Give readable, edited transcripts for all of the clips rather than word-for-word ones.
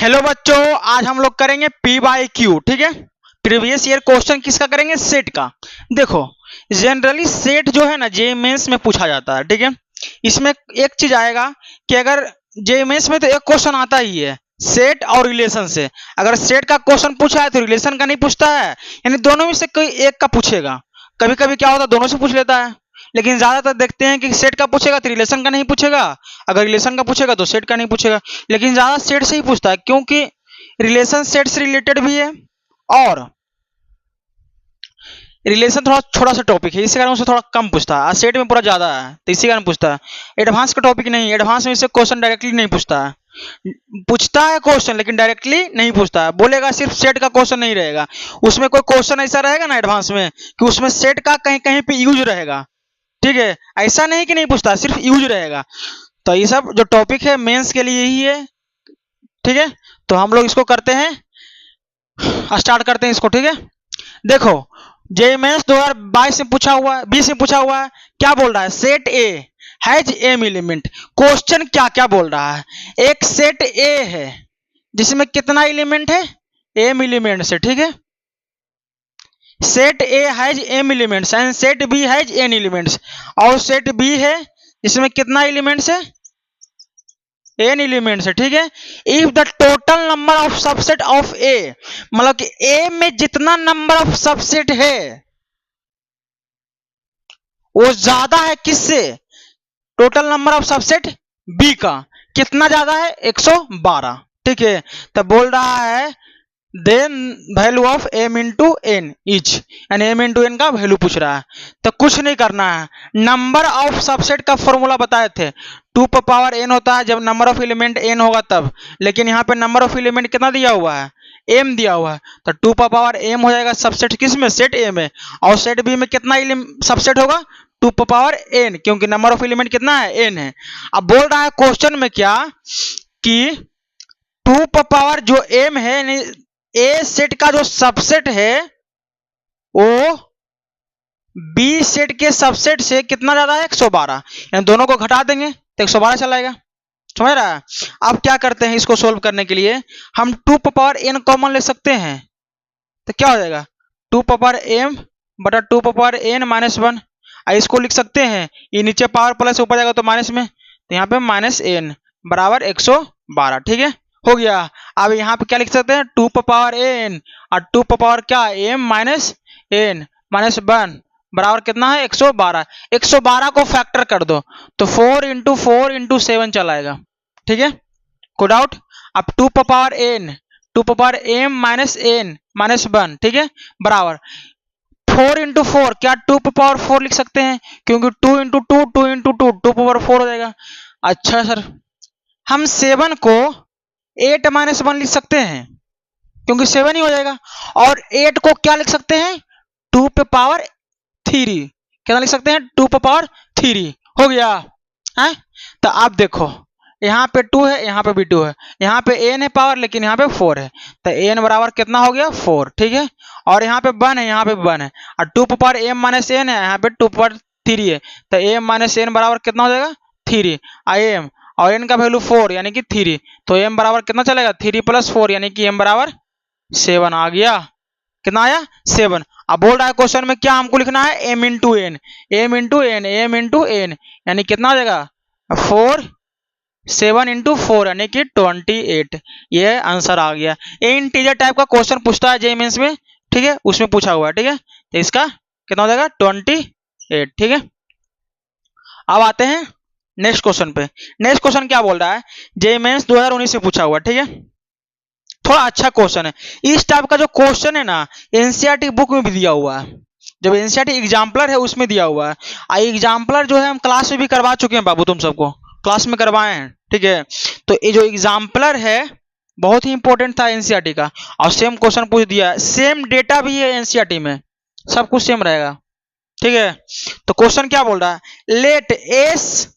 Hello बच्चों, आज हम लोग करेंगे पी बाई क्यू। ठीक है, प्रीवियस ईयर क्वेश्चन किसका करेंगे? सेट का। देखो, जनरली सेट जो है ना जे मेंस में पूछा जाता है। ठीक है, इसमें एक चीज आएगा कि अगर जे मेंस में तो एक क्वेश्चन आता ही है सेट और रिलेशन से। अगर सेट का क्वेश्चन पूछा है तो रिलेशन का नहीं पूछता है, यानी दोनों में से कोई एक का पूछेगा। कभी कभी क्या होता है, दोनों से पूछ लेता है, लेकिन ज्यादातर देखते हैं कि सेट का पूछेगा तो रिलेशन का नहीं पूछेगा, अगर रिलेशन का पूछेगा तो सेट का नहीं पूछेगा। लेकिन ज्यादा सेट से ही पूछता है, क्योंकि रिलेशन सेट से रिलेटेड भी है और रिलेशन थोड़ा छोटा सा टॉपिक है, इसी कारण उसे थोड़ा कम पूछता है। सेट में पूरा ज्यादा है तो इसी कारण पूछता है। एडवांस का टॉपिक नहीं, एडवांस में इससे क्वेश्चन डायरेक्टली नहीं पूछता है। पूछता है क्वेश्चन लेकिन डायरेक्टली नहीं पूछता है, बोलेगा सिर्फ सेट का क्वेश्चन नहीं रहेगा। उसमें कोई क्वेश्चन ऐसा रहेगा ना एडवांस में कि उसमें सेट का कहीं कहीं पे यूज रहेगा। ठीक है, ऐसा नहीं कि नहीं पूछता, सिर्फ यूज रहेगा। तो ये सब जो टॉपिक है मेंस के लिए ही है। ठीक है, तो हम लोग इसको करते हैं, स्टार्ट करते हैं इसको। ठीक है, देखो जे मेंस 2022 में पूछा हुआ है, 20 में पूछा हुआ है। क्या बोल रहा है? Set A has m element. Question क्या क्या बोल रहा है? एक सेट ए है जिसमें कितना एलिमेंट है? एम एलिमेंट से। ठीक है, set A has m elements and set B has n elements. और सेट बी है जिसमें कितना एलिमेंट्स है? एन एलिमेंट्स है। ठीक है, if the total number of subset of A, मतलब कि ए में जितना नंबर ऑफ सबसेट है वो ज्यादा है किससे? Total number of subset B का। कितना ज्यादा है? 112। ठीक है, तो बोल रहा है then value of m into n each, यानी एम इंटू एन का वैल्यू पूछ रहा है। तो कुछ नहीं करना है, नंबर ऑफ सबसेट का फॉर्मूला बताए थे, 2 पर पावर एन होता है जब नंबर ऑफ एलिमेंट एन होगा तब। लेकिन यहाँ पे नंबर ऑफ एलिमेंट कितना दिया हुआ है? एम दिया हुआ है, तो 2 पर पावर एम हो जाएगा सबसेट किस में? सेट ए में। और सेट बी में कितना सबसेट होगा? 2 पर पावर एन, क्योंकि नंबर ऑफ एलिमेंट कितना है? एन है। अब बोल रहा है क्वेश्चन में क्या कि 2 पर पावर जो एम है, ए सेट का जो सबसेट है वो बी सेट के सबसेट से कितना ज्यादा है? 112। यानी दोनों को घटा देंगे तो 112 चला आएगा। समझ रहा है? अब क्या करते हैं, इसको सोल्व करने के लिए हम 2 पावर एन कॉमन ले सकते हैं। तो क्या हो जाएगा? 2 पावर एम बटा 2 पावर एन माइनस 1। इसको लिख सकते हैं, ये नीचे पावर प्लस ऊपर जाएगा तो माइनस में, तो यहाँ पे माइनस एन बराबर 112। ठीक है, हो गया। अब यहाँ पे क्या लिख सकते हैं? 2 पावर एन और 2 पावर क्या? एम माइनस एन माइनस 1 बराबर कितना है? 112। 112 को फैक्टर कर दो तो 4 इंटू 4 इंटू 7 चलाएगा। ठीक है, कोई डाउट? अब 2 power n, 2 power m minus n minus 1, ठीक है, बराबर 4 इंटू 4, क्या 2 पावर 4 लिख सकते हैं? क्योंकि 2 इंटू 2 2 इंटू 2 2 पावर 4 हो जाएगा। अच्छा सर, हम 7 को 8 माइनस 1 लिख सकते हैं क्योंकि 7 ही हो जाएगा। और 8 को क्या लिख सकते हैं? 2 पे पावर 3। कितना लिख सकते हैं? 2 पे पावर 3। हो गया है? तो आप देखो, यहाँ पे 2 है, यहाँ पे भी 2 है, यहाँ पे n है पावर लेकिन यहाँ पे 4 है, तो n बराबर कितना हो गया? 4। ठीक है, और यहाँ पे 1 है, यहाँ पे 1 है, और 2 पावर m माइनस n है, यहाँ पे 2 पावर 3 है, तो m माइनस n बराबर कितना हो जाएगा? 3। m और n का वैल्यू 4 यानी कि 3, तो m बराबर कितना चलेगा? 3 प्लस 4 यानी कि m बराबर 7 आ गया। कितना आया? 7। अब बोल रहा है क्वेश्चन में क्या हमको लिखना है? m into n, m into n, m into n, यानी कितना हो जाएगा? 4 7 इंटू 4 यानी कि 28। ये आंसर आ गया। ये इंटीजर टाइप का क्वेश्चन पूछता है जेईई मेंस में। ठीक है, उसमें पूछा हुआ है। ठीक है, तो इसका कितना हो जाएगा? 28। ठीक है, अब आते हैं नेक्स्ट क्वेश्चन पे। नेक्स्ट क्वेश्चन क्या बोल रहा है? जेईई मेंस 2019 में पूछा हुआ है। ठीक है, थोड़ा अच्छा क्वेश्चन है। इस टाइप का जो क्वेश्चन है ना एनसीईआरटी बुक में भी दिया हुआ है, जब एनसीईआरटी एग्जाम्पलर है उसमें दिया हुआ है। एग्जाम्पलर जो है हम क्लास में भी करवा चुके हैं बाबू, तुम सबको क्लास में करवाए हैं। ठीक है, तो ये जो एग्जाम्पलर है बहुत ही इंपॉर्टेंट था एनसीईआरटी का, और सेम क्वेश्चन पूछ दिया है, सेम डेटा भी है एनसीईआरटी में, सब कुछ सेम रहेगा। ठीक है, तो क्वेश्चन क्या बोल रहा है? लेट एस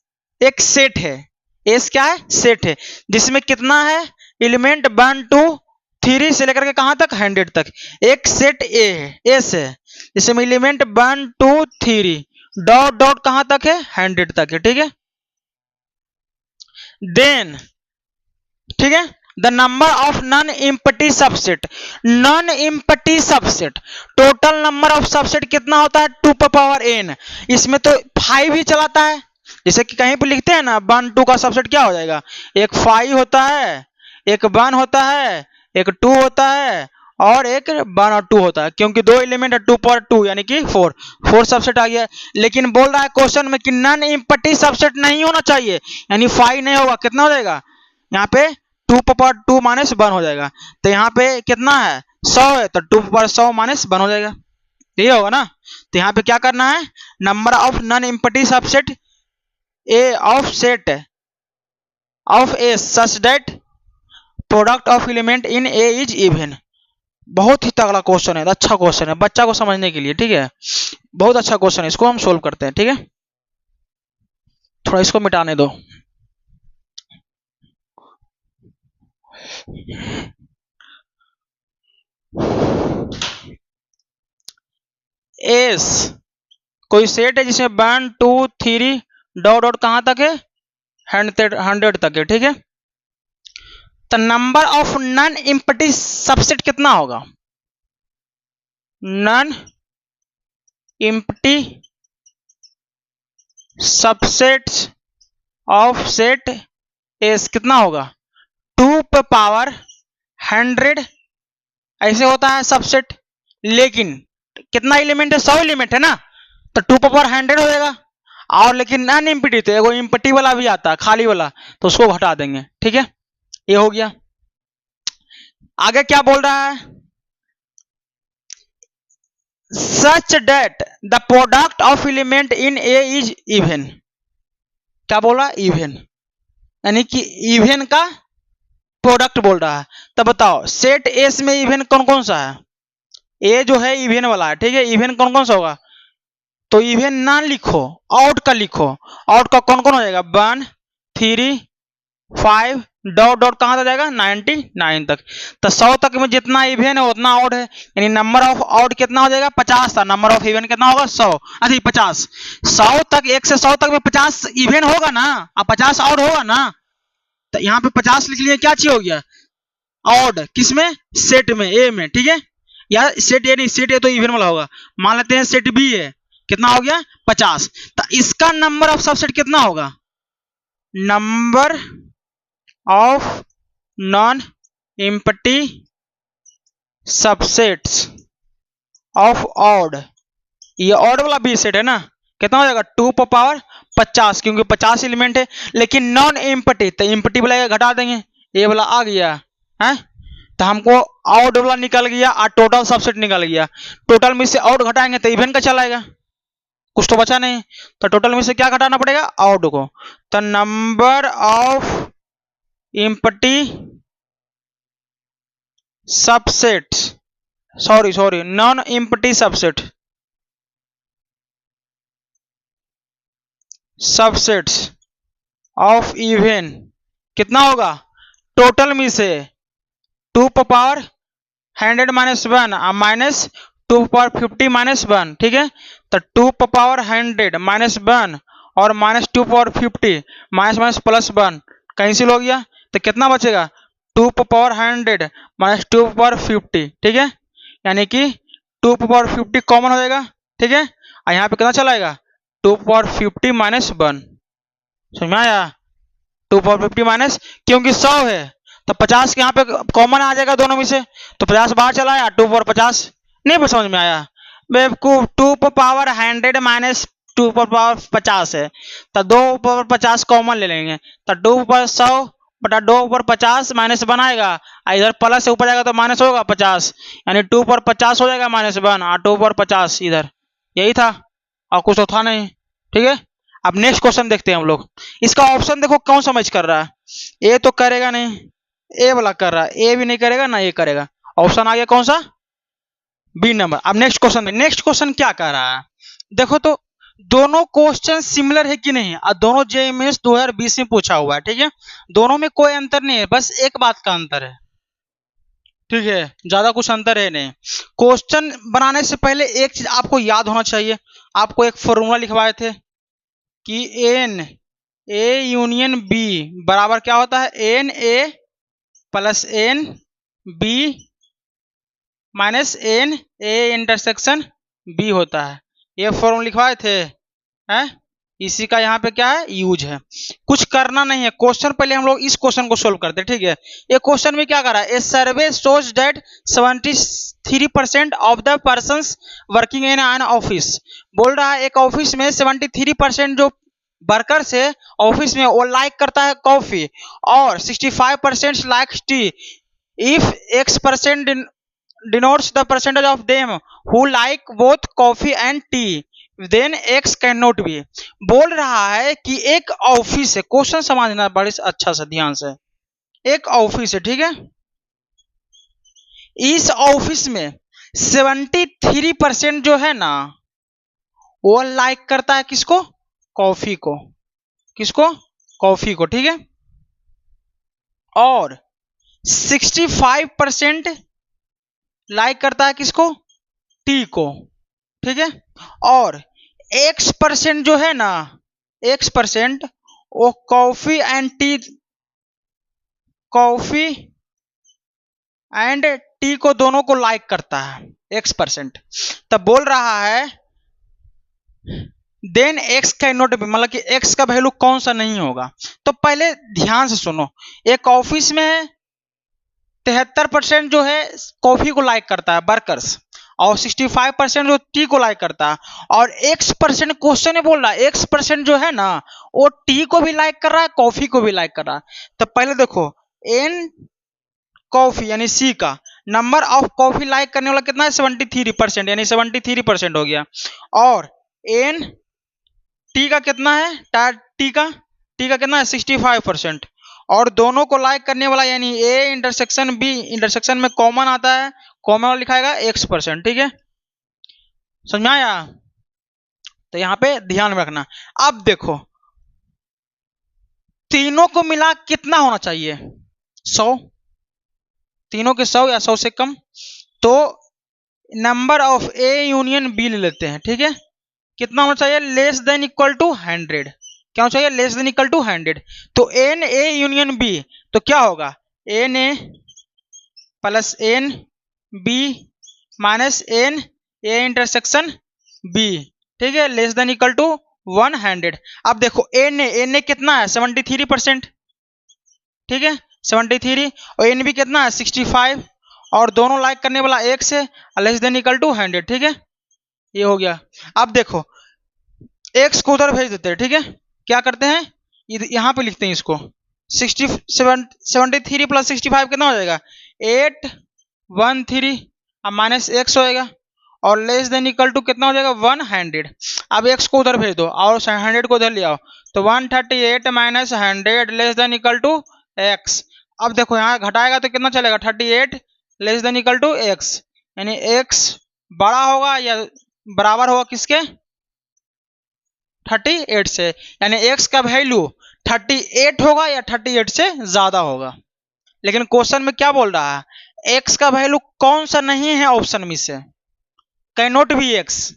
एक सेट है, एस क्या है? सेट है, जिसमें कितना है? एलिमेंट 1 2 3 से लेकर के कहां तक? 100 तक। एक सेट ए है, एस है, जिसमें एलिमेंट 1 2 3 डॉट डॉट कहां तक है? 100 तक है। ठीक है, देन ठीक है, the number of non empty subset, non empty subset, total number of subset कितना होता है 2 पावर n, इसमें तो 5 ही चलाता है, जैसे कि कहीं पे लिखते हैं ना 1 2 का सबसेट क्या हो जाएगा, एक 5 होता है, एक 1 होता है, एक 2 होता है और एक 1 और 2 होता है, क्योंकि 2 एलिमेंट है 2 पावर 2 यानी कि 4 सबसेट आ गया। लेकिन बोल रहा है क्वेश्चन में कि नॉन एम्प्टी सबसेट नहीं होना चाहिए, यानी 5 नहीं होगा, कितना हो जाएगा यहाँ पे 2 पावर 2 माइनस 1 हो जाएगा, तो यहाँ पे कितना है 100 है, तो 2 पावर 100 माइनस 1 हो जाएगा, ये होगा ना। तो यहाँ पे क्या करना है, number of non empty subset A of set of A such that product of element in A is even. बहुत ही तगड़ा क्वेश्चन है, अच्छा क्वेश्चन है बच्चा को समझने के लिए, ठीक है, बहुत अच्छा क्वेश्चन है, इसको हम सोल्व करते हैं, ठीक है। थोड़ा इसको मिटाने दो। एस कोई सेट है जिसमें 1 2 3 डॉट डॉट कहां तक है 100 तक है, ठीक है। तो number of non empty subset कितना होगा, non empty subsets of set S कितना होगा 2 पावर 100 ऐसे होता है सबसेट, लेकिन कितना एलिमेंट है 100 एलिमेंट है ना, तो 2 पावर 100 हो जाएगा। और लेकिन नॉन एम्प्टी तो एगो एम्प्टी वाला भी आता है खाली वाला, तो उसको घटा देंगे, ठीक है, ये हो गया। आगे क्या बोल रहा है, such that the product of element in A is even, क्या बोल रहा है इवन, यानी कि इवन का प्रोडक्ट बोल रहा है। तो बताओ सेट एस में इवन कौन कौन सा है, ए जो है इवन वाला है, ठीक है, इवन कौन कौन सा होगा, तो इवन ना लिखो आउट का लिखो, आउट का कौन कौन हो जाएगा 1 3 5 डॉट डॉट कहां तक जाएगा 99 तक। तो 100 तक में जितना इवन है उतना आउट है, यानी नंबर ऑफ आउट कितना हो जाएगा 50 था, नंबर ऑफ इवन कितना होगा 100, अच्छा 50, 100 तक 1 से 100 तक में 50 इवन होगा ना, अब 50 आउट होगा ना, तो यहाँ पे 50 लिख लिए, क्या चीज हो गया ऑड, किसमें सेट में ए में, ठीक है, या सेट ए नहीं, सेट ए तो इवन वाला होगा, मान लेते हैं सेट बी है, कितना हो गया 50, तो इसका नंबर ऑफ सबसेट कितना होगा, number of non empty subsets of odd, ये ऑड वाला बी सेट है ना, कितना हो जाएगा 2 पावर 50, क्योंकि 50 एलिमेंट है, लेकिन नॉन एम्प्टी तो एम्प्टी वाला घटा देंगे, ये वाला आ गया है, तो हमको आउट वाला निकल गया और टोटल सबसेट निकल गया, टोटल में से आउट घटाएंगे तो इवन का चलाएगा, कुछ तो बचा नहीं, तो टोटल में से क्या घटाना पड़ेगा आउट को, तो number of empty subset sorry non empty subsets of even कितना होगा, टोटल में से 2 power 100 minus 1 minus 2 power 50 minus 1, ठीक है, तो 2 पावर 100 माइनस 1 और minus 2 power 50 minus minus plus 1 cancel हो गया, तो कितना बचेगा 2 पावर 100 माइनस 2 पावर 50, ठीक है, यानी कि 2 पावर 50 कॉमन हो जाएगा, ठीक है, और यहाँ पे कितना चलाएगा 2 पावर 50 माइनस 1, समझ में आया, 2 पावर 50 माइनस, क्योंकि 100 है तो 50 के यहाँ पे कॉमन आ जाएगा दोनों में से, तो 50 बाहर चला आया 2 पावर 50, नहीं समझ में आया बेवकूफ, 2 पावर 100 माइनस 2 पावर 50 है, तो 2 पावर 50 कॉमन ले लेंगे, तो 2 पावर 100 बटा 2 पावर 50 माइनस बनाएगा, इधर प्लस से ऊपर जाएगा तो माइनस होगा 50, यानी 2 पावर 50 हो जाएगा माइनस 1 और 2 पावर 50 इधर, यही था और कुछ तो था नहीं, ठीक है। अब नेक्स्ट क्वेश्चन देखते हैं हम लोग, इसका ऑप्शन देखो कौन समझ कर रहा है, ए तो करेगा नहीं, ए वाला कर रहा है, ए भी नहीं करेगा ना ये करेगा, ऑप्शन आ गया कौन सा बी नंबर। अब नेक्स्ट क्वेश्चन क्या कह रहा है, देखो तो दोनों क्वेश्चन सिमिलर है कि नहीं, और दोनों जेईई 2020 में पूछा हुआ है, ठीक है, दोनों में कोई अंतर नहीं है, बस एक बात का अंतर है, ठीक है, ज्यादा कुछ अंतर है नहीं। क्वेश्चन बनाने से पहले एक चीज आपको याद होना चाहिए, आपको एक फॉर्मूला लिखवाए थे कि एन ए यूनियन बी बराबर क्या होता है n A plus n B minus n A intersection B होता है। ये फॉर्मूला लिखवाए थे हैं, इसी का यहाँ पे क्या है यूज है। कुछ करना नहीं है, क्वेश्चन पहले हम लोग इस क्वेश्चन को सोल्व करते हैं, ठीक है। ये क्वेश्चन में क्या कर रहा है, a survey shows that 73% of the persons working in an office. बोल रहा है एक ऑफिस में 73% जो वर्कर्स है ऑफिस में वो लाइक करता है कॉफी और 65% likes T. If x% denotes the percentage of them who like both coffee and tea, then x cannot be। बोल रहा है कि एक ऑफिस है, क्वेश्चन समझना बड़े अच्छा से ध्यान से। एक ऑफिस है, ठीक है, इस ऑफिस में 73% जो है ना वो लाइक करता है किसको, कॉफी को, किसको, कॉफी को, ठीक है, और 65% लाइक करता है किसको, टी को, ठीक है, और x% जो है ना, x% वो coffee and T, coffee and T को दोनों को लाइक करता है x%। तब बोल रहा है then x can not be, मतलब कि x का वैल्यू कौन सा नहीं होगा। तो पहले ध्यान से सुनो, एक ऑफिस में 73% जो है कॉफी को लाइक करता है वर्कर्स और 65% जो टी को लाइक करता है, और x% क्वेश्चन में बोल रहा है x% जो है ना वो टी को भी लाइक कर रहा है कॉफी को भी लाइक कर रहा है। तो पहले देखो एन कॉफी यानी सी का नंबर ऑफ कॉफी लाइक करने वाला कितना है 73%, यानी 73% हो गया, और एन टी का कितना है, टी का कितना है 65%, और दोनों को लाइक करने वाला यानी ए इंटरसेक्शन बी, इंटरसेक्शन में कॉमन आता है, कॉमन वाला लिखाएगा x%, ठीक है, समझ में आया। तो यहाँ पे ध्यान में रखना। अब देखो तीनों को मिला कितना होना चाहिए, 100, तीनों के 100 या 100 से कम। तो number of A union B ले लेते हैं, ठीक है, कितना होना चाहिए, लेस देन इक्वल टू 100। क्या होना चाहिए, लेस देन इक्वल टू 100। तो एन ए यूनियन बी, तो क्या होगा, n A plus n B minus n A intersection B, ठीक है, लेस देन इक्वल टू 100। अब देखो एन ए कितना है 73%, ठीक है 73, और एन बी कितना है 65, और दोनों लाइक करने वाला x है, लेस देन इक्वल टू 100, ठीक है, ये हो गया। अब देखो x को उधर भेज देते हैं, ठीक है, क्या करते हैं यहां पे लिखते हैं इसको 73 प्लस 65 कितना हो जाएगा 813, अब माइनस x होएगा, और लेस देन इक्वल टू कितना हो जाएगा 100। अब x को उधर भेज दो और 100 को उधर ले आओ, तो 138 माइनस 100 less than equal to x। अब देखो यहाँ घटाएगा तो कितना चलेगा 38 less than equal to x, यानी x बड़ा होगा या बराबर होगा किसके 38 से, यानी x का वैल्यू 38 होगा या 38 से ज्यादा होगा। लेकिन क्वेश्चन में क्या बोल रहा है, x का वैल्यू कौन सा नहीं है ऑप्शन में से, कैन नॉट बी x,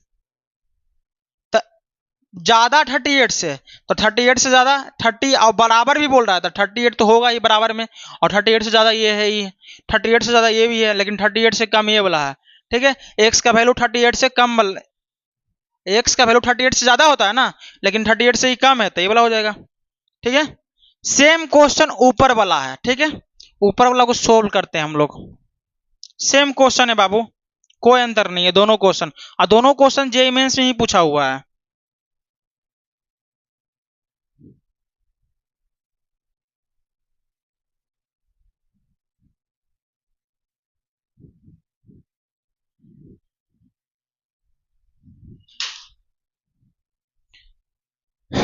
ज्यादा 38 से, तो 38 से ज्यादा 30 और बराबर भी बोल रहा है, तो 38 तो होगा ही बराबर में, और 38 से ज्यादा ये है ही, 38 से ज्यादा ये भी है, लेकिन 38 से कम ये वाला है, ठीक है, x का वैल्यू 38 से कम, x का वैल्यू 38 से ज्यादा होता है ना, लेकिन 38 से ही कम है, तो ये वाला हो जाएगा, ठीक है। सेम क्वेश्चन ऊपर वाला है, ठीक है, ऊपर वाला को सोल्व करते हैं हम लोग। सेम क्वेश्चन है बाबू, कोई अंतर नहीं है दोनों क्वेश्चन, और दोनों क्वेश्चन जेईई मेंस में ही पूछा हुआ है।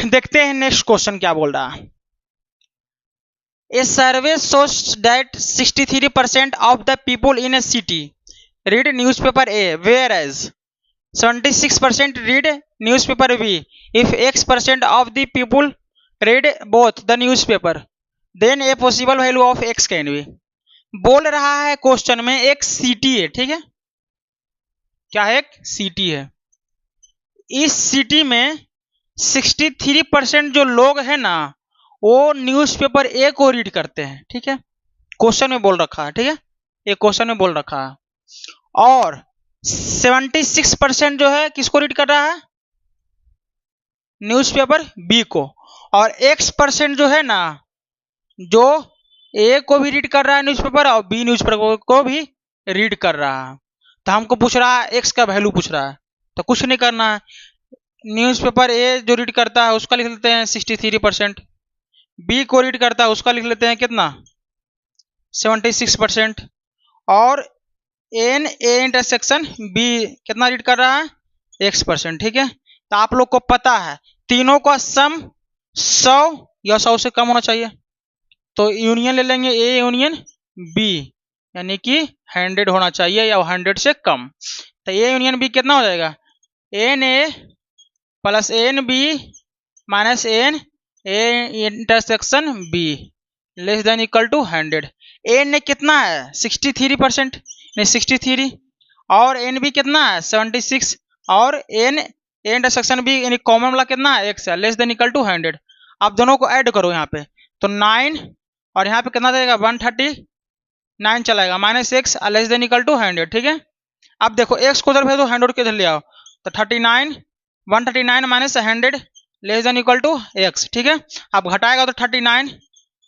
देखते हैं नेक्स्ट क्वेश्चन क्या बोल रहा है। A survey shows that 63% of the people in a city read newspaper A, whereas 76% read newspaper B. If x% of the people read both the newspaper, then a possible value of x can be। बोल रहा है question में एक city है, ठीक है, क्या है, एक सिटी है, इस सिटी में 63% जो लोग हैं ना वो न्यूज़पेपर ए को रीड करते हैं, ठीक है, क्वेश्चन में बोल रखा है, ठीक है, ये क्वेश्चन में बोल रखा है। और 76% जो है किसको रीड कर रहा है, न्यूज़पेपर बी को, और X% जो है ना, जो ए को भी रीड कर रहा है न्यूज़पेपर और बी न्यूज़पेपर को भी रीड कर रहा है। तो हमको पूछ रहा है एक्स का वैल्यू पूछ रहा है, तो कुछ नहीं करना है, न्यूज़पेपर ए जो रीड करता है उसका लिख लेते हैं 63%, बी को रीड करता है उसका लिख लेते हैं कितना 76%, और एन ए इंटरसेक्शन बी कितना रीड कर रहा है X%, ठीक है। तो आप लोग को पता है तीनों का सम 100 या 100 से कम होना चाहिए, तो यूनियन ले लेंगे ए यूनियन बी, यानी कि 100 होना चाहिए या 100 से कम। तो ए यूनियन बी कितना हो जाएगा, n A plus n B minus n A intersection B less than equal to 100। N ने कितना है 63%, नहीं 63, और एन बी कितना है 76, और एन ए इंटरसेक्शन बी यानी कॉमन वाला कितना है एक्स है, लेस देन इक्वल टू 100। आप दोनों को ऐड करो यहाँ पे, तो 9 और यहाँ पे कितना जाएगा 139 चलाएगा, minus x less than equal to 100, ठीक है। अब देखो एक्स को उधर भेज दो, 100 को इधर ले आओ, तो 39 139 minus 100 less than equal to x, ठीक है। अब घटाएगा तो 39,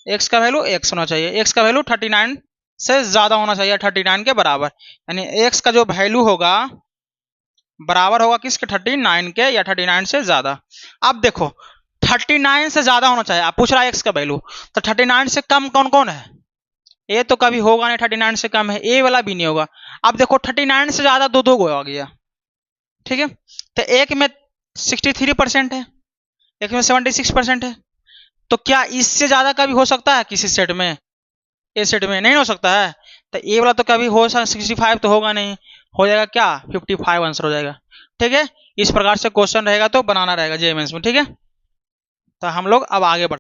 एक्स का वैल्यू एक्स होना चाहिए, एक्स का वैल्यू 39 से ज्यादा होना चाहिए, 39 के बराबर, यानी एक्स का जो वैल्यू होगा बराबर होगा किसके 39 के, या 39 से ज्यादा। अब देखो 39 से ज्यादा होना चाहिए, आप पूछ रहा है एक्स का वैल्यू, तो 39 से कम कौन कौन है, ए तो कभी होगा नहीं, 39 से कम है, ए वाला भी नहीं होगा। अब देखो 39 से ज्यादा दो दो आ गया, ठीक है। तो एक में 63% है, एक में 76% है, तो क्या इससे ज्यादा कभी हो सकता है किसी सेट में, ए सेट में नहीं हो सकता है। तो ए वाला तो कभी हो 65 तो होगा नहीं, हो जाएगा क्या 55 आंसर हो जाएगा, ठीक है। इस प्रकार से क्वेश्चन रहेगा तो बनाना रहेगा जेएमएस में, ठीक है। तो हम लोग अब आगे बढ़